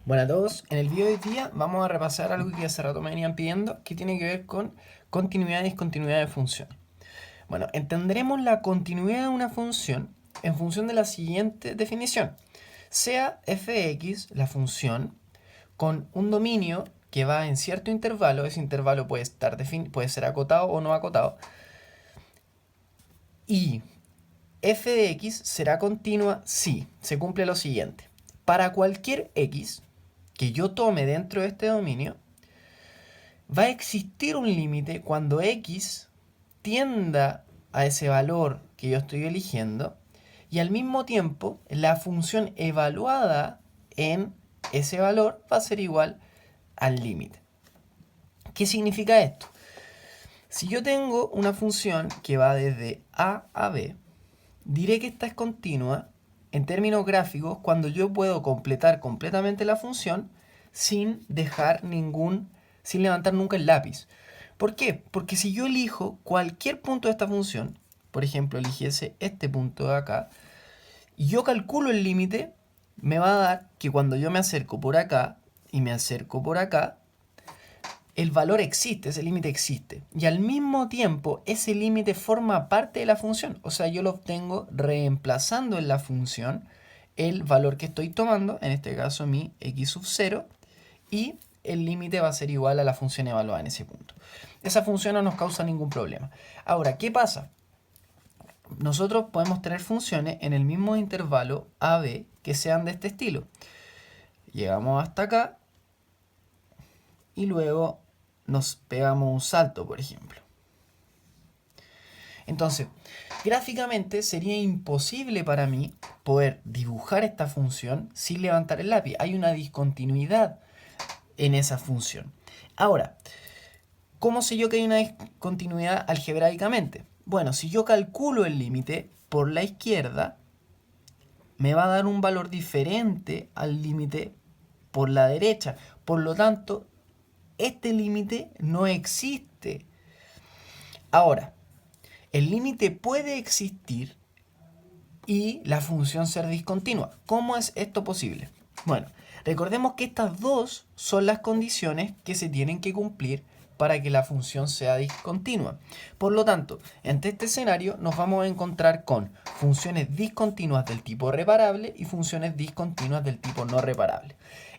Bueno a todos, en el video de hoy día vamos a repasar algo que hace rato me venían pidiendo, que tiene que ver con continuidad y discontinuidad de funciones. Bueno, entenderemos la continuidad de una función en función de la siguiente definición. Sea f de x la función con un dominio que va en cierto intervalo, ese intervalo puede ser acotado o no acotado, y f de x será continua si se cumple lo siguiente. Para cualquier x que yo tome dentro de este dominio, va a existir un límite cuando x tienda a ese valor que yo estoy eligiendo y al mismo tiempo la función evaluada en ese valor va a ser igual al límite. ¿Qué significa esto? Si yo tengo una función que va desde a a b, diré que esta es continua en términos gráficos cuando yo puedo completar completamente la función sin levantar nunca el lápiz. ¿Por qué? Porque si yo elijo cualquier punto de esta función, por ejemplo, eligiese este punto de acá, y yo calculo el límite, me va a dar que cuando yo me acerco por acá y me acerco por acá, el valor existe, ese límite existe. Y al mismo tiempo, ese límite forma parte de la función. O sea, yo lo obtengo reemplazando en la función el valor que estoy tomando, en este caso mi x sub 0, y el límite va a ser igual a la función evaluada en ese punto. Esa función no nos causa ningún problema. Ahora, ¿qué pasa? Nosotros podemos tener funciones en el mismo intervalo AB que sean de este estilo. Llegamos hasta acá y luego nos pegamos un salto, por ejemplo. Entonces, gráficamente sería imposible para mí poder dibujar esta función sin levantar el lápiz. Hay una discontinuidad en esa función. Ahora, ¿cómo sé yo que hay una discontinuidad algebraicamente? Bueno, si yo calculo el límite por la izquierda, me va a dar un valor diferente al límite por la derecha. Por lo tanto, este límite no existe. Ahora, el límite puede existir y la función ser discontinua. ¿Cómo es esto posible? Bueno, recordemos que estas dos son las condiciones que se tienen que cumplir para que la función sea discontinua. Por lo tanto, ante este escenario nos vamos a encontrar con funciones discontinuas del tipo reparable y funciones discontinuas del tipo no reparable.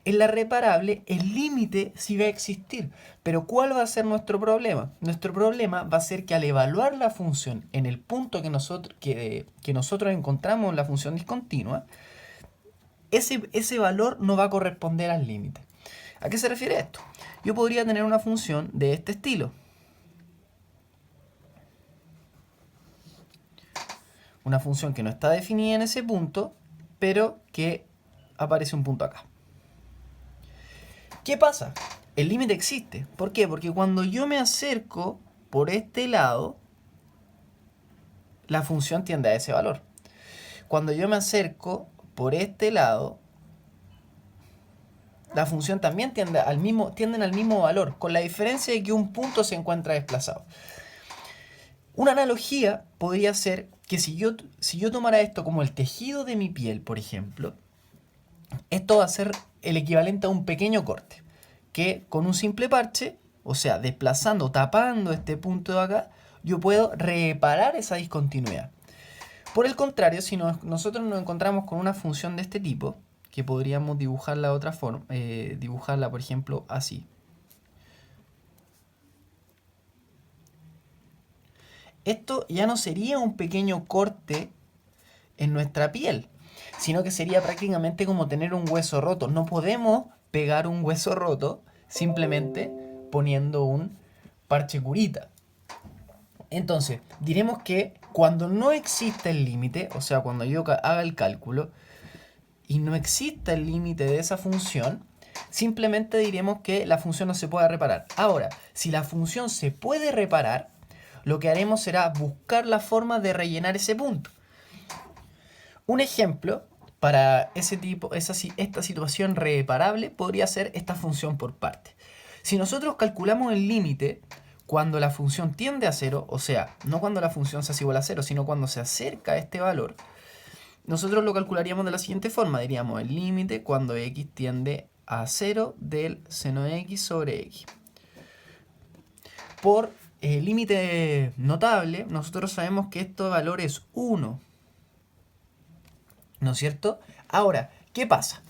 En la reparable el límite sí va a existir, pero ¿cuál va a ser nuestro problema? Nuestro problema va a ser que al evaluar la función en el punto que nosotros encontramos la función discontinua, ese valor no va a corresponder al límite. ¿A qué se refiere esto? Yo podría tener una función de este estilo. Una función que no está definida en ese punto, pero que aparece un punto acá. ¿Qué pasa? El límite existe. ¿Por qué? Porque cuando yo me acerco por este lado, la función tiende a ese valor. Cuando yo me acerco por este lado, la función también tienden al mismo valor, con la diferencia de que un punto se encuentra desplazado. Una analogía podría ser que si yo tomara esto como el tejido de mi piel, por ejemplo, esto va a ser el equivalente a un pequeño corte, que con un simple parche, o sea, desplazando, tapando este punto de acá, yo puedo reparar esa discontinuidad. Por el contrario, si nosotros nos encontramos con una función de este tipo, que podríamos dibujarla de otra forma, dibujarla por ejemplo así. Esto ya no sería un pequeño corte en nuestra piel, sino que sería prácticamente como tener un hueso roto. No podemos pegar un hueso roto simplemente poniendo un parche curita. Entonces, diremos que cuando no existe el límite, o sea, cuando yo haga el cálculo y no exista el límite de esa función, simplemente diremos que la función no se puede reparar. Ahora, si la función se puede reparar, lo que haremos será buscar la forma de rellenar ese punto. Un ejemplo para esta situación reparable podría ser esta función por partes. Si nosotros calculamos el límite cuando la función tiende a 0, o sea, no cuando la función se hace igual a 0, sino cuando se acerca a este valor, nosotros lo calcularíamos de la siguiente forma. Diríamos el límite cuando x tiende a 0 del seno de x sobre x. Por límite notable, nosotros sabemos que este valor es 1. ¿No es cierto? Ahora, ¿qué pasa?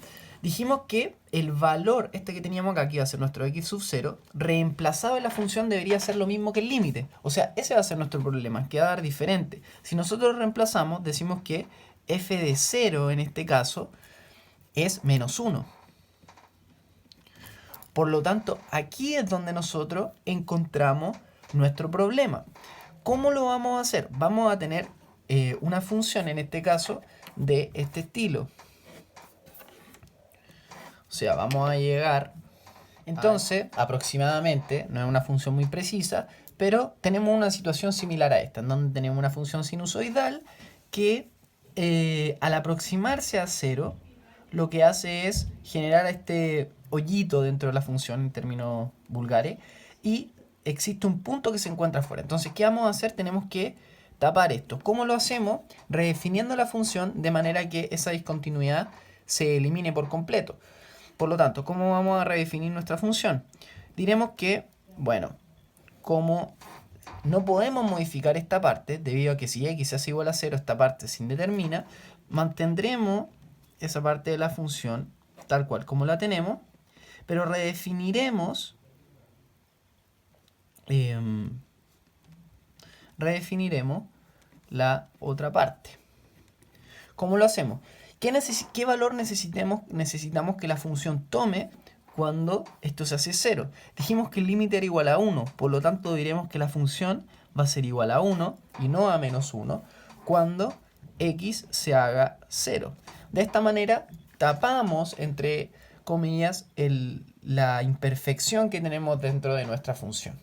Dijimos que el valor este que teníamos acá, que iba a ser nuestro x sub 0, reemplazado en la función debería ser lo mismo que el límite. O sea, ese va a ser nuestro problema, que va a dar diferente. Si nosotros lo reemplazamos, decimos que f de 0 en este caso es menos 1. Por lo tanto, aquí es donde nosotros encontramos nuestro problema. ¿Cómo lo vamos a hacer? Vamos a tener una función, en este caso, de este estilo. O sea, vamos a llegar, entonces, aproximadamente, no es una función muy precisa, pero tenemos una situación similar a esta, en donde tenemos una función sinusoidal que al aproximarse a 0, lo que hace es generar este hoyito dentro de la función en términos vulgares y existe un punto que se encuentra afuera. Entonces, ¿qué vamos a hacer? Tenemos que tapar esto. ¿Cómo lo hacemos? Redefiniendo la función de manera que esa discontinuidad se elimine por completo. Por lo tanto, ¿cómo vamos a redefinir nuestra función? Diremos que, bueno, como no podemos modificar esta parte, debido a que si x se hace igual a 0, esta parte se indetermina, mantendremos esa parte de la función tal cual como la tenemos, pero redefiniremos la otra parte. ¿Cómo lo hacemos? ¿Qué valor necesitamos que la función tome cuando esto se hace 0? Dijimos que el límite era igual a 1, por lo tanto diremos que la función va a ser igual a 1 y no a menos 1 cuando x se haga 0. De esta manera tapamos, entre comillas, la imperfección que tenemos dentro de nuestra función.